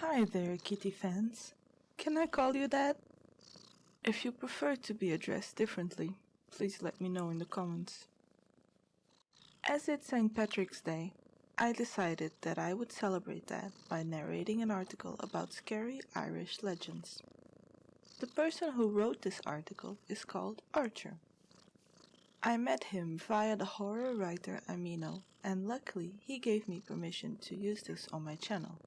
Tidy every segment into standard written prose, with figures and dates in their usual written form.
Hi there, kitty fans. Can I call you that? If you prefer to be addressed differently, please let me know in the comments. As it's St. Patrick's Day, I decided that I would celebrate that by narrating an article about scary Irish legends. The person who wrote this article is called Archer. I met him via the horror writer Amino, and luckily he gave me permission to use this on my channel.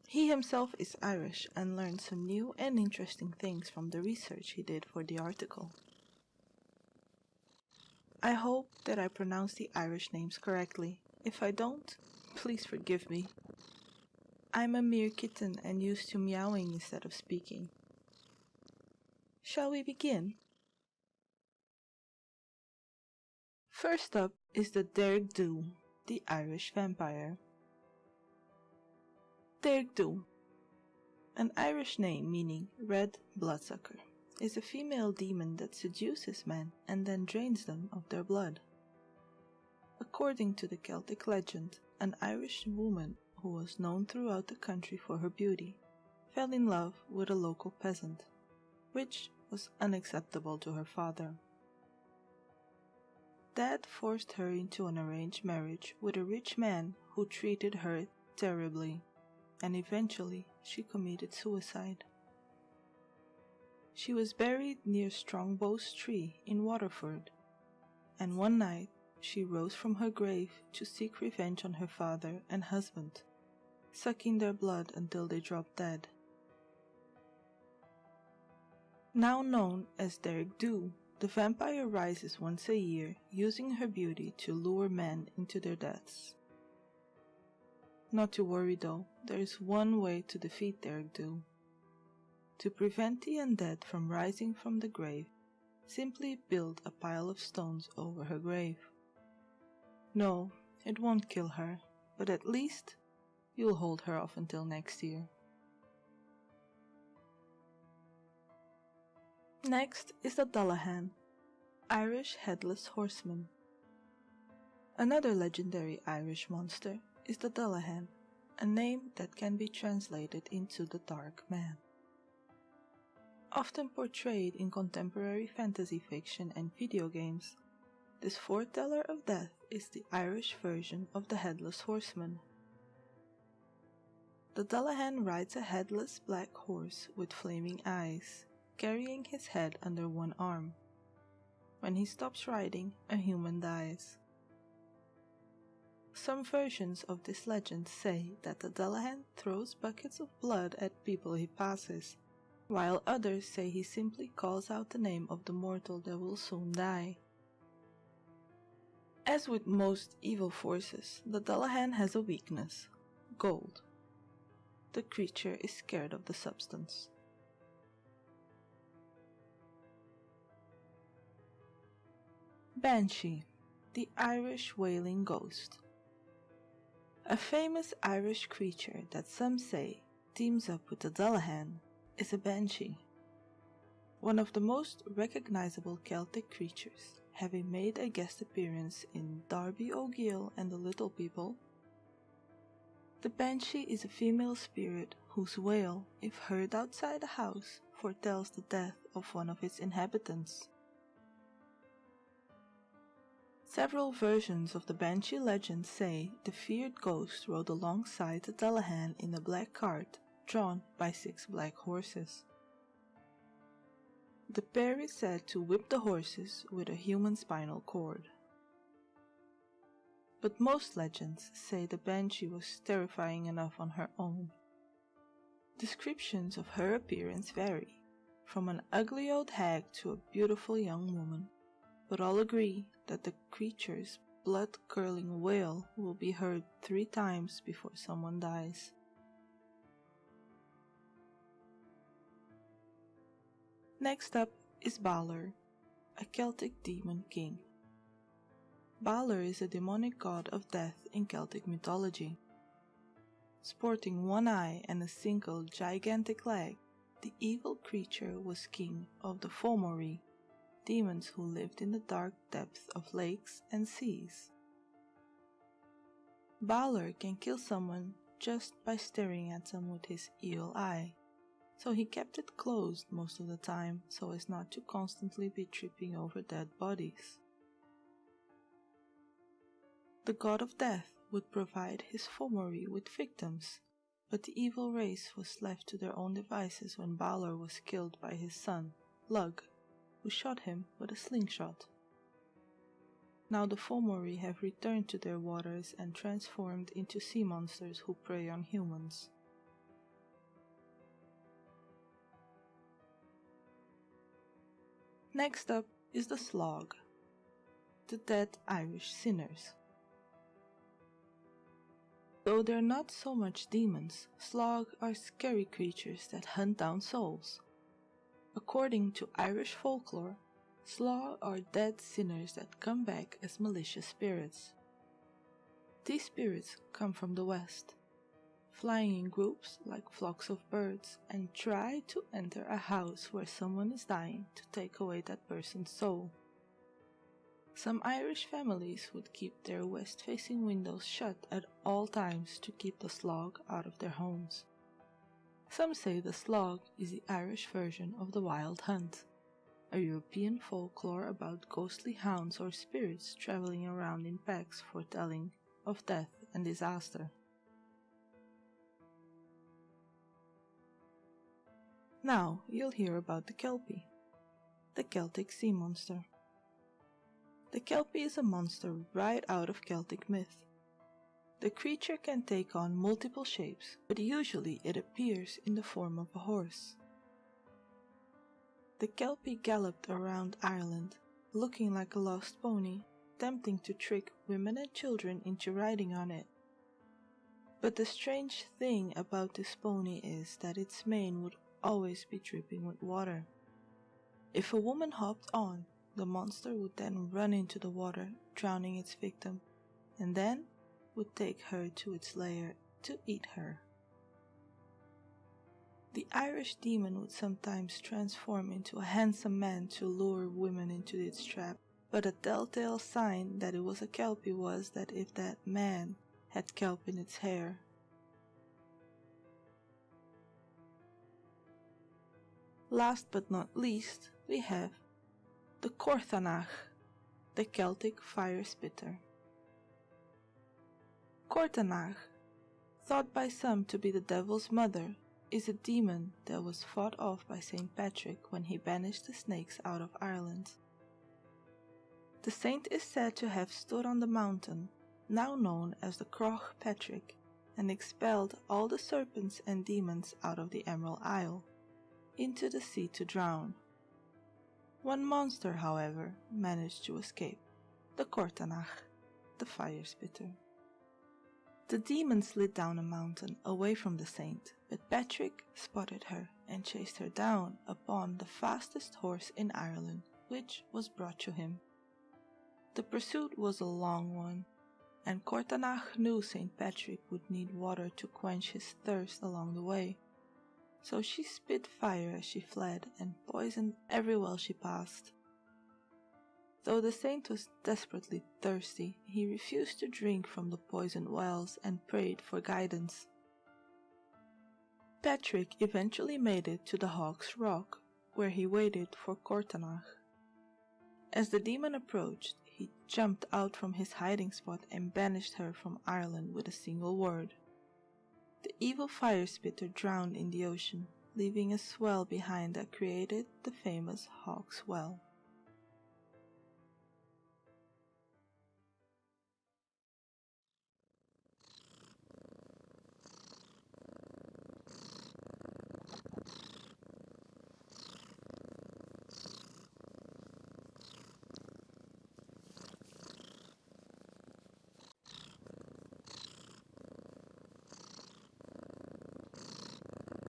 He himself is Irish and learned some new and interesting things from the research he did for the article. I hope that I pronounce the Irish names correctly. If I don't, please forgive me. I'm a mere kitten and used to meowing instead of speaking. Shall we begin? First up is the Derg Dhu, the Irish vampire. Derg Dhu, an Irish name meaning red bloodsucker, is a female demon that seduces men and then drains them of their blood. According to the Celtic legend, an Irish woman who was known throughout the country for her beauty fell in love with a local peasant, which was unacceptable to her father. Dad forced her into an arranged marriage with a rich man who treated her terribly, and eventually she committed suicide. She was buried near Strongbow's tree in Waterford, and one night she rose from her grave to seek revenge on her father and husband, sucking their blood until they dropped dead. Now known as Derg Dhu, the vampire rises once a year, using her beauty to lure men into their deaths. Not to worry though, there is one way to defeat Derg Dhu. To prevent the undead from rising from the grave, simply build a pile of stones over her grave. No, it won't kill her, but at least you'll hold her off until next year. Next is the Dullahan, Irish headless horseman. Another legendary Irish monster is the Dullahan, a name that can be translated into the Dark Man. Often portrayed in contemporary fantasy fiction and video games, this foreteller of death is the Irish version of the Headless Horseman. The Dullahan rides a headless black horse with flaming eyes, carrying his head under one arm. When he stops riding, a human dies. Some versions of this legend say that the Dullahan throws buckets of blood at people he passes, while others say he simply calls out the name of the mortal that will soon die. As with most evil forces, the Dullahan has a weakness: gold. The creature is scared of the substance. Banshee, the Irish wailing ghost. A famous Irish creature that some say teams up with the Dullahan is a banshee. One of the most recognizable Celtic creatures, having made a guest appearance in Darby O'Gill and the Little People. The banshee is a female spirit whose wail, if heard outside a house, foretells the death of one of its inhabitants. Several versions of the Banshee legend say the feared ghost rode alongside the Dullahan in a black cart drawn by 6 black horses. The pair is said to whip the horses with a human spinal cord. But most legends say the Banshee was terrifying enough on her own. Descriptions of her appearance vary, from an ugly old hag to a beautiful young woman, but all agree that the creature's blood-curdling wail will be heard 3 times before someone dies. Next up is Balor, a Celtic demon king. Balor is a demonic god of death in Celtic mythology. Sporting one eye and a single gigantic leg, the evil creature was king of the Fomori, demons who lived in the dark depths of lakes and seas. Balor can kill someone just by staring at them with his evil eye, so he kept it closed most of the time so as not to constantly be tripping over dead bodies. The god of death would provide his Fomori with victims, but the evil race was left to their own devices when Balor was killed by his son, Lug, who shot him with a slingshot. Now the Fomori have returned to their waters and transformed into sea monsters who prey on humans. Next up is the Slog, the dead Irish sinners. Though they're not so much demons, Slog are scary creatures that hunt down souls. According to Irish folklore, Slog are dead sinners that come back as malicious spirits. These spirits come from the west, flying in groups like flocks of birds, and try to enter a house where someone is dying to take away that person's soul. Some Irish families would keep their west-facing windows shut at all times to keep the Slog out of their homes. Some say the Slog is the Irish version of the Wild Hunt, a European folklore about ghostly hounds or spirits traveling around in packs foretelling of death and disaster. Now you'll hear about the Kelpie, the Celtic sea monster. The Kelpie is a monster right out of Celtic myth. The creature can take on multiple shapes, but usually it appears in the form of a horse. The Kelpie galloped around Ireland, looking like a lost pony, attempting to trick women and children into riding on it. But the strange thing about this pony is that its mane would always be dripping with water. If a woman hopped on, the monster would then run into the water, drowning its victim, and then would take her to its lair to eat her. The Irish demon would sometimes transform into a handsome man to lure women into its trap, but a telltale sign that it was a Kelpie was that if that man had kelp in its hair. Last but not least, we have the Cortanach, the Celtic fire spitter. Cortanach, thought by some to be the devil's mother, is a demon that was fought off by St. Patrick when he banished the snakes out of Ireland. The saint is said to have stood on the mountain, now known as the Croch Patrick, and expelled all the serpents and demons out of the Emerald Isle, into the sea to drown. One monster, however, managed to escape, the Cortanach, the fire spitter. The demon slid down a mountain away from the saint, but Patrick spotted her and chased her down upon the fastest horse in Ireland, which was brought to him. The pursuit was a long one, and Cortanach knew St. Patrick would need water to quench his thirst along the way. So she spit fire as she fled and poisoned every well she passed. Though the saint was desperately thirsty, he refused to drink from the poisoned wells and prayed for guidance. Patrick eventually made it to the Hawk's Rock, where he waited for Cortanach. As the demon approached, he jumped out from his hiding spot and banished her from Ireland with a single word. The evil fire spitter drowned in the ocean, leaving a swell behind that created the famous Hawk's Well.